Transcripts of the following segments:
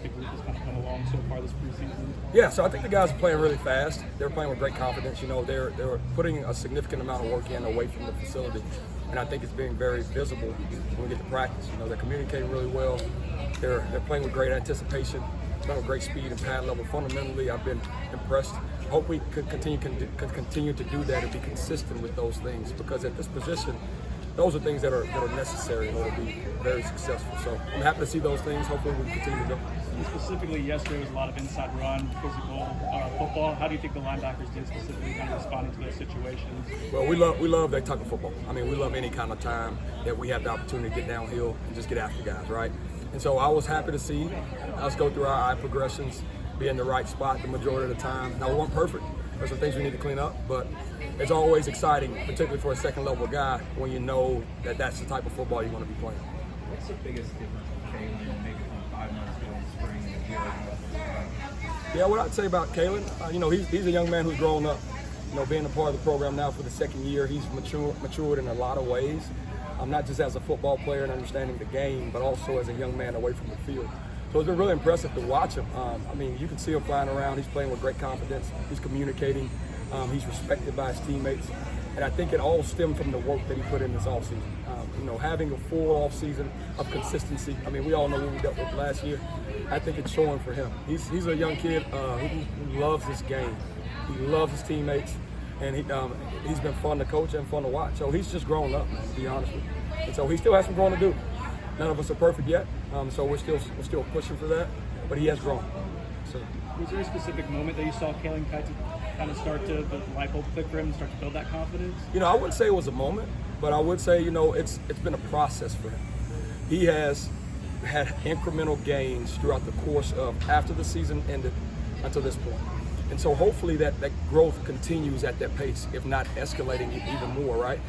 like the group has kind of come along so far this preseason? Yeah, so I think the guys are playing really fast. They're playing with great confidence. You know, they're putting a significant amount of work in away from the facility, and I think it's being very visible when we get to practice. You know, they're communicating really well. They're playing with great anticipation, playing with great speed and pad level. Fundamentally, I've been impressed. I hope we could continue to do that and be consistent with those things, because at this position, those are things that are necessary in order to be very successful. So I'm happy to see those things. Hopefully we can continue to go. And specifically, yesterday was a lot of inside run, physical football. How do you think the linebackers did specifically kind of responding to those situations? Well, we love that type of football. I mean, we love any kind of time that we have the opportunity to get downhill and just get after guys, right? And so I was happy to see us go through our eye progressions, be in the right spot the majority of the time. Now, we weren't perfect. There's some things we need to clean up, but it's always exciting, particularly for a second-level guy, when you know that that's the type of football you want to be playing. What's the biggest difference with Kalen, maybe from 5 months ago in spring and here? Yeah, what I'd say about Kalen, you know, he's a young man who's grown up. You know, being a part of the program now for the second year, he's matured in a lot of ways. Not just as a football player and understanding the game, but also as a young man away from the field. So it's been really impressive to watch him. I mean, you can see him flying around. He's playing with great confidence. He's communicating. He's respected by his teammates. And I think it all stemmed from the work that he put in this offseason. You know, having a full offseason of consistency. I mean, we all know what we dealt with last year. I think it's showing for him. He's a young kid who loves this game. He loves his teammates. And he's been fun to coach and fun to watch. So he's just grown up, man, to be honest with you. And so he still has some growing to do. None of us are perfect yet, so we're still pushing for that. But he has grown. So. Was there a specific moment that you saw Kalen kind of start to the light bulb click for him and start to build that confidence? You know, I wouldn't say it was a moment, but I would say, you know, it's been a process for him. He has had incremental gains throughout the course of after the season ended until this point. And so hopefully that growth continues at that pace, if not escalating even more, right?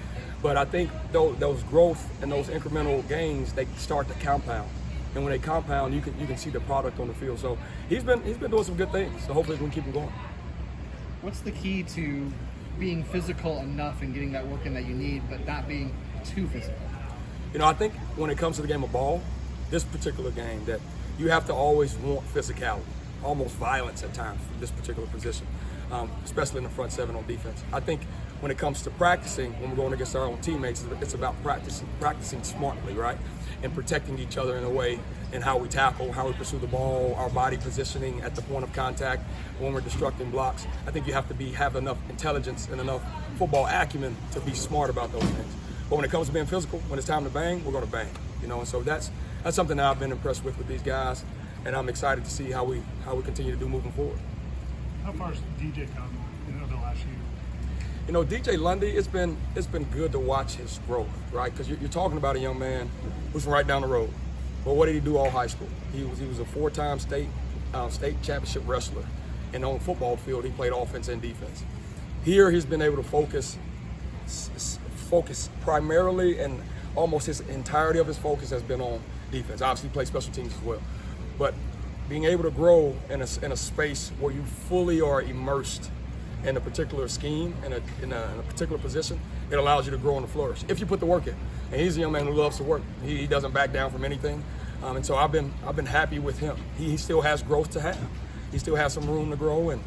But I think those growth and those incremental gains, they start to compound. And when they compound, you can see the product on the field. So he's been doing some good things. So hopefully we can keep him going. What's the key to being physical enough and getting that work in that you need, but not being too physical? You know, I think when it comes to the game of ball, this particular game, that you have to always want physicality, almost violence at times for this particular position, especially in the front seven on defense. I think when it comes to practicing, when we're going against our own teammates, it's about practicing smartly, right? And protecting each other in a way, and how we tackle, how we pursue the ball, our body positioning at the point of contact, when we're destructing blocks. I think you have to have enough intelligence and enough football acumen to be smart about those things. But when it comes to being physical, when it's time to bang, we're going to bang. You know, and so that's something that I've been impressed with these guys, and I'm excited to see how we continue to do moving forward. How far has DJ come in the last year? You know, DJ Lundy, it's been good to watch his growth, right? Because you're talking about a young man who's from right down the road. But what did he do all high school? He was a 4-time state championship wrestler, and on the football field he played offense and defense. Here he's been able to focus primarily, and almost his entirety of his focus has been on defense. Obviously he plays special teams as well, but being able to grow in a space where you fully are immersed in a particular scheme, in a particular position, it allows you to grow and to flourish if you put the work in. And he's a young man who loves to work. He doesn't back down from anything, and so I've been happy with him. He still has growth to have. He still has some room to grow,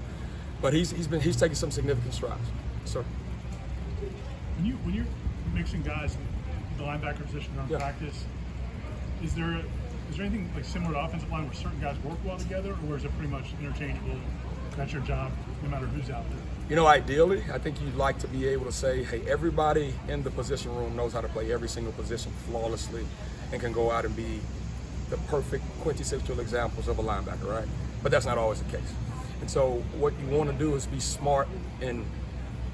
but he's taking some significant strides. So When you're mixing guys in the linebacker position around practice, is there anything like similar to offensive line where certain guys work well together, or is it pretty much interchangeable? That's your job, no matter who's out there. You know, ideally, I think you'd like to be able to say, hey, everybody in the position room knows how to play every single position flawlessly and can go out and be the perfect quintessential examples of a linebacker, right? But that's not always the case. And so what you want to do is be smart and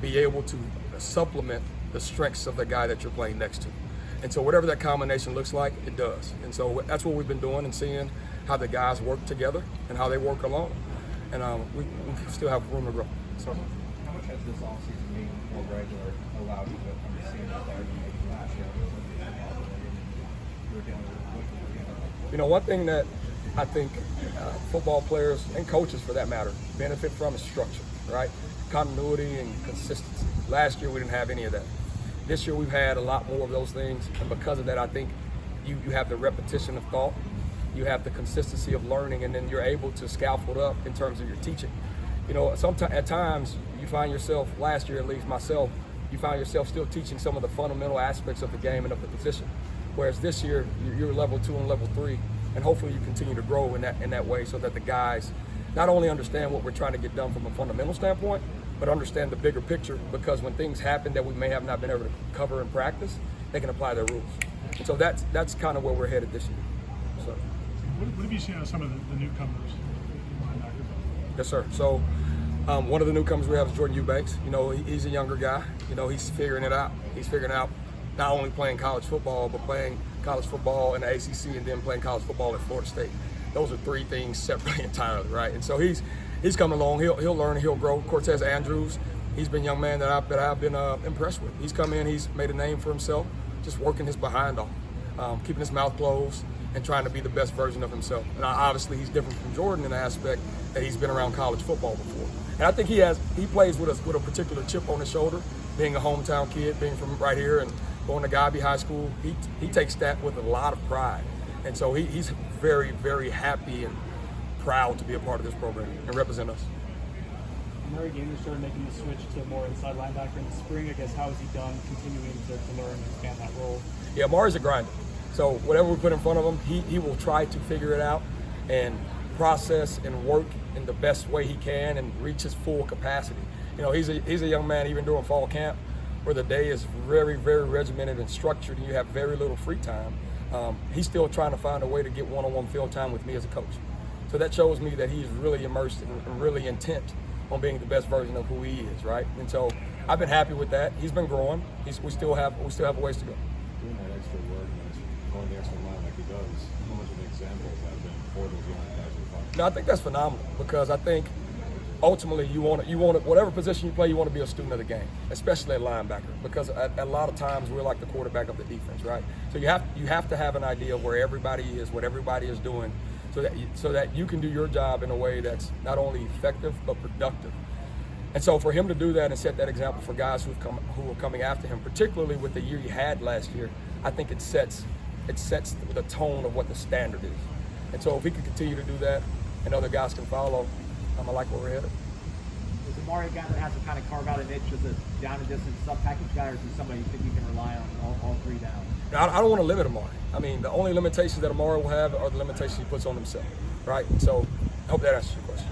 be able to supplement the strengths of the guy that you're playing next to. And so whatever that combination looks like, it does. And so that's what we've been doing and seeing how the guys work together and how they work alone. And we still have room to grow. So. How much has this offseason being more regular allowed you to understand that you maybe last year you were dealing with? You know, one thing that I think football players and coaches, for that matter, benefit from is structure, right? Continuity and consistency. Last year we didn't have any of that. This year we've had a lot more of those things, and because of that, I think you have the repetition of thought you have the consistency of learning, and then you're able to scaffold up in terms of your teaching. You know, sometimes at times you find yourself, last year at least myself, you find yourself still teaching some of the fundamental aspects of the game and of the position. Whereas this year, you're level 2 and level 3, and hopefully you continue to grow in that way, so that the guys not only understand what we're trying to get done from a fundamental standpoint, but understand the bigger picture, because when things happen that we may have not been able to cover in practice, they can apply their rules. And so that's kind of where we're headed this year. So. What have you seen out of some of the newcomers? Yes, sir. So one of the newcomers we have is Jordan Eubanks. You know, he's a younger guy. You know, he's figuring it out. He's figuring out not only playing college football, but playing college football in the ACC and then playing college football at Florida State. Those are three things separately entirely, right? And so he's coming along. He'll learn. He'll grow. Cortez Andrews, he's been a young man that I've been impressed with. He's come in. He's made a name for himself, just working his behind off, keeping his mouth closed, and trying to be the best version of himself. And obviously he's different from Jordan in the aspect that he's been around college football before. And I think he plays with a particular chip on his shoulder, being a hometown kid, being from right here and going to Guyby High School. He takes that with a lot of pride. And so he's very, very happy and proud to be a part of this program and represent us. Murray Gainer started making the switch to more inside linebacker in the spring. I guess, how has he done continuing to learn and expand that role? Yeah, Murray's a grinder. So whatever we put in front of him, he will try to figure it out and process and work in the best way he can and reach his full capacity. You know, he's a young man, even during fall camp, where the day is very, very regimented and structured and you have very little free time. He's still trying to find a way to get one-on-one field time with me as a coach. So that shows me that he's really immersed and really intent on being the best version of who he is, right? And so I've been happy with that. He's been growing. We still have a ways to go. Doing that extra work and going the extra line like he does, how much of an example has that been for those young guys we're talking about? No, I think that's phenomenal, because I think ultimately you want whatever position you play, you want to be a student of the game, especially at linebacker, because a lot of times we're like the quarterback of the defense, right? So you have to have an idea of where everybody is, what everybody is doing, so that you can do your job in a way that's not only effective but productive. And so for him to do that and set that example for guys who are coming after him, particularly with the year he had last year, I think it sets the tone of what the standard is. And so if he can continue to do that and other guys can follow, I like where we're headed. Is Amari a guy that has to kind of carve out a niche as a down and distance sub-package guy, or is he somebody you think you can rely on all three down? Now, I don't want to limit Amari. I mean, the only limitations that Amari will have are the limitations he puts on himself, right? So I hope that answers your question.